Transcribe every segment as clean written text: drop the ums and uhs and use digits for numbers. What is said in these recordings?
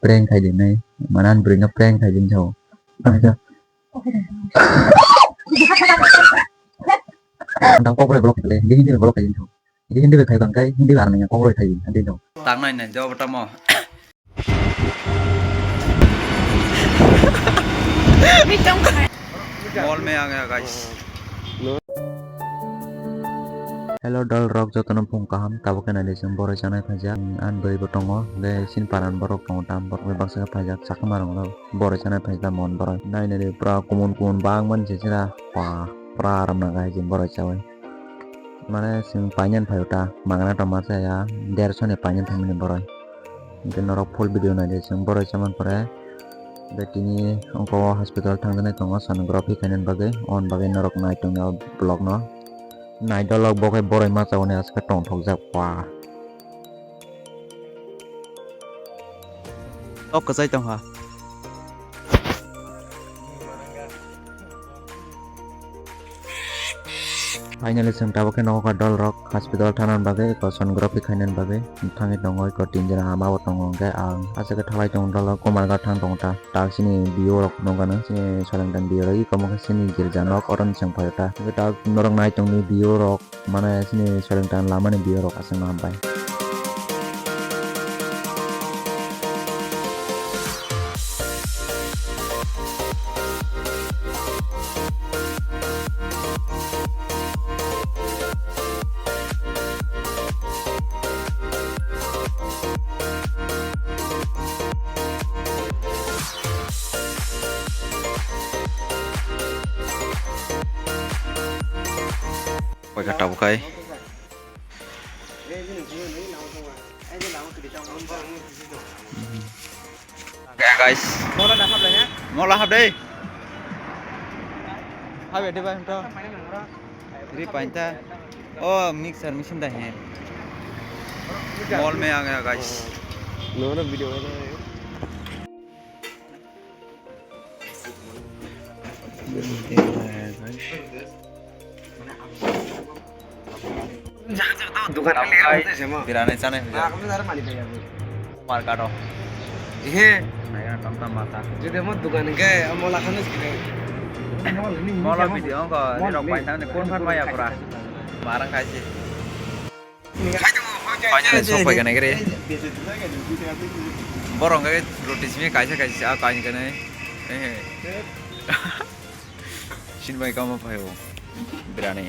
prank khaidin nai manan bring prank khaidin jao tang kokborok blok le hindi blok khaidin jao hindi be khai bang kai hindi ba nang kokborok khaidin adin jao tang nai nai jawab tamo mall में आ गया guys hello dol rok jotono phung kaham tabok na lesung boro janai phaja an boi botongo le sin paran borok tong tam borok me baksa phaja chakmarong lo boro janai phaja mon borok nai nai pra kumun bang man jejera pa pra ram na gai jin boro chawai mane sing panyan phayota mangana tomasa ya 150 ne panyan thamini borok ke norok full video na lesung boro chaman pore Tini ongko hospital thangdane tongo sonography khainen bagai on bagai norok nai tongna blog no nai dolog bokai borai ma chawne aska tong thok jak pa ok ka chai tong ha finally sing tabake no ka dol rock hospital thanan bagai ko sonography khainen bagai thangi tongo ko tinjana ama bo tongo ge ang asa ka thalai tong dol komar ga thang tong ta tak sini bio rok no gana sini salang dan bio ri komo sini girja nok oron sang phayota ke tak norong nai tong ni bio rok mana sini salang dan lama ni bio rok asang nampai Quay cả trâu cây. Kìa guys. Một là hấp đi. Hai bề đi bay không cho. Đi bánh ta. Oh mixer machine đây है. Mall में आ गया guys. No ना वीडियो है दुकान बिराने चाने मार काटो ये नया टमटम माता जो देखो दुकान के मोला खाने से मोला वीडियो को ये लोग पाइन ने कौन फट माया पूरा मारंग खाई से पाइन सब पे करने के लिए बोरों के रोटी में कैसे आ काइन करने शिन भाई काम पे हो बिराने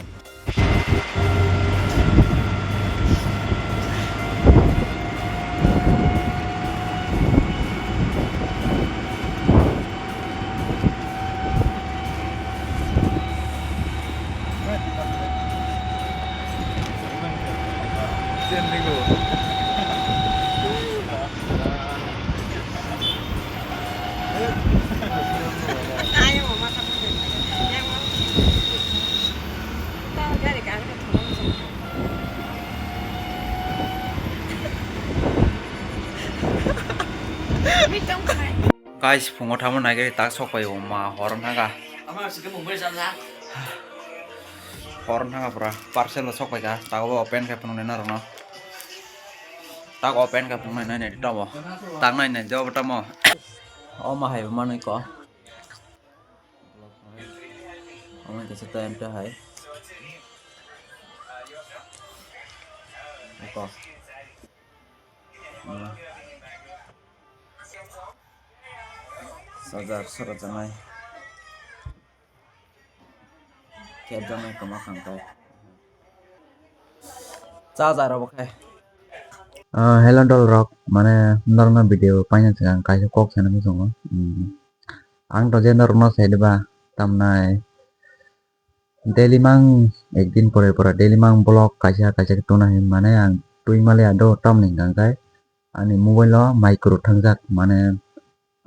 guys phungo thamo nai ge tak sok pai ma horon thaga ama sike mumbai samsa horon thaga pura parcel sok pai ga tak open ka pun na rono tak open ka pun nai nai to mo tak nai nai job to mo o ma hai ma nai ko o ma ke seta em ta hai ko Sajar surat jangai kiat jangai kama khangkai cha ro bakai hello dol rock mane norna video panya chang kai kok sana mi songo ang to je norno side ba tamnai daily mang ekdin pore pore daily mang blog kaisa tuna hin mane ang tui male ado tam ning gang kai ani mobile lo micro thangjak mane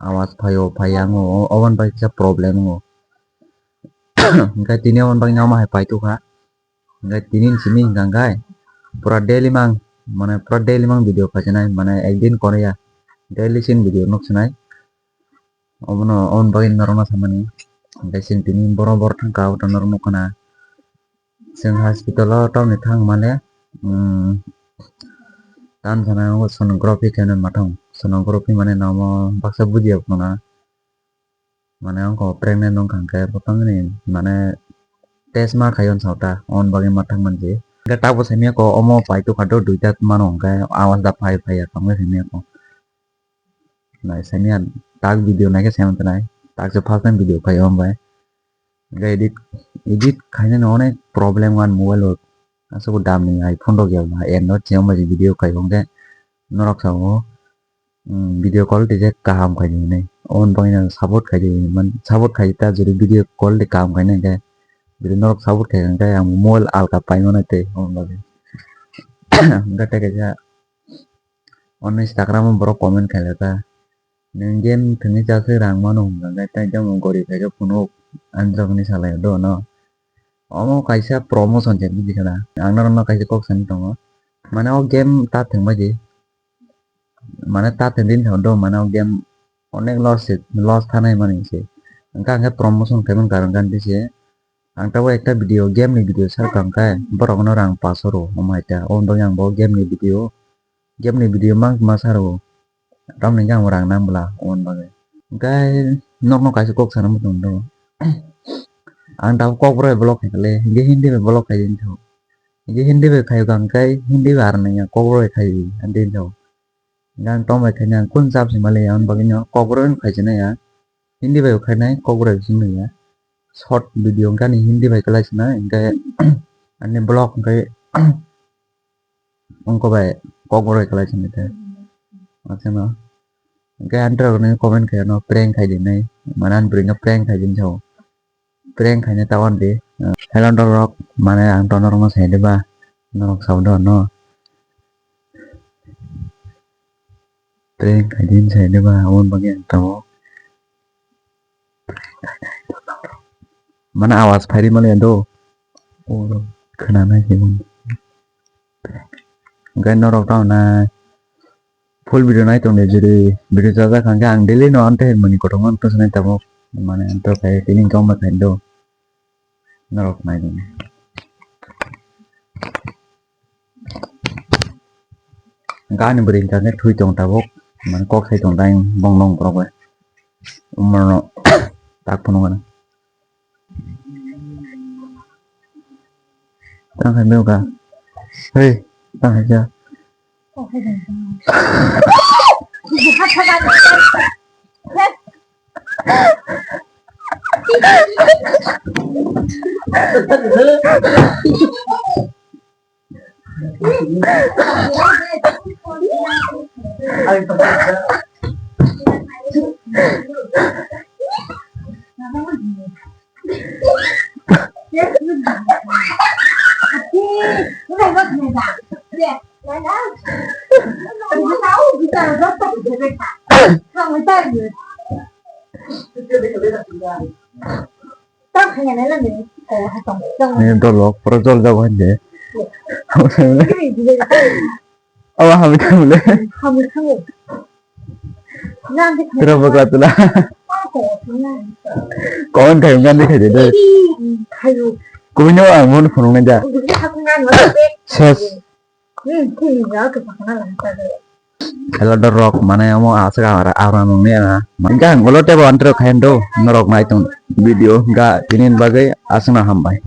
awas phayo phayango oban bai cha problem ngo ngai tini oban bang nyama hai pai tu kha ngai tinin simi gangai pura daily mang mane pura daily mang video khajanai mane ekdin kore ya daily sin video nok sanai obono on bang narona samani ngai sin tini bor thang ka uta narno kana sing hospital lo taw ni thang mane tan sana sonography kenan mathang sonography mane namo baksa buji apna mane angko pregnant nong kangke potong ni mane test ma khayon sauta on bagi matang manje ga tabo semia ko omo pai to khado duita manong ga awas da pai pai ya kamne semia ko na semia tag video na ke sem tanai tag je faltan video pai om bai ga edit khaine no ne problem wan mobile aso dam ni iphone ro gel na en no chem ma video kai ong ga norok sao video call de je kaham khai ni nei on bai na support khai di man support khai ta jodi video call de kam khai na ga video norok support khai ga yang mobile al ka pai no te on bai ga te ga on Instagram bro comment khai la neng game thini cha se rang ma no ga ta jam gori khai ga puno anjok ni sala do no omo kaisa promotion je bi kana angnar no kaisa kok san tongo mane o game ta thing ma ji mane ta din do mane o game onek loss thanai mane se angka promotion kemen karon kan dise angta wa ekta video game ni video sar kangka borok no rang 500 ro omaita on do yang bo game ni video mang masaro ram ni jang rang nam bla on bagai gai nok no kaisa kok san mo do ang tau kok bro blog le ge hindi be blog kai din tho ge hindi be khai gang kai hindi war na ya kok bro khai an din tho ngang to mai khai nang kun sap si male an bagi no kok bro khai chena ya hindi be khai nai kok bro sing ne ya short video kan ni hindi be kala chena ga an blog kai ong ko be kok bro kala chena te achana ga andro ne comment khai no prank khai din nai manan bring a prank khai din tho prank khai na tawon de hello rock mane ang tonor mo sai de ba norok saudo no prank khai din sai de ba on bagi to mana awas phari male do o khana na jimun gan norok ta na full video nai tong de juri video jaga khanga ang daily no ante mani ko tongon to sanai tamo mane anto kai tining kom ma khai do norok nai dong gan bring ka ne thui tong tabok man kok sai tong dang bong long pro ba umno tak puno kana tang hai meu ka hey tang hai ja Ini dolok, perjol jauh aja. Awak hamil kamu le? Terus berkata lah. Kawan kayu kan deh jadi. Kau ni orang mana phone aja. Ses. Hello rock mana yang mau asal orang ni na. Mungkin kalau tebak antara kain do norok naik tu video enggak ini bagai asal hambai.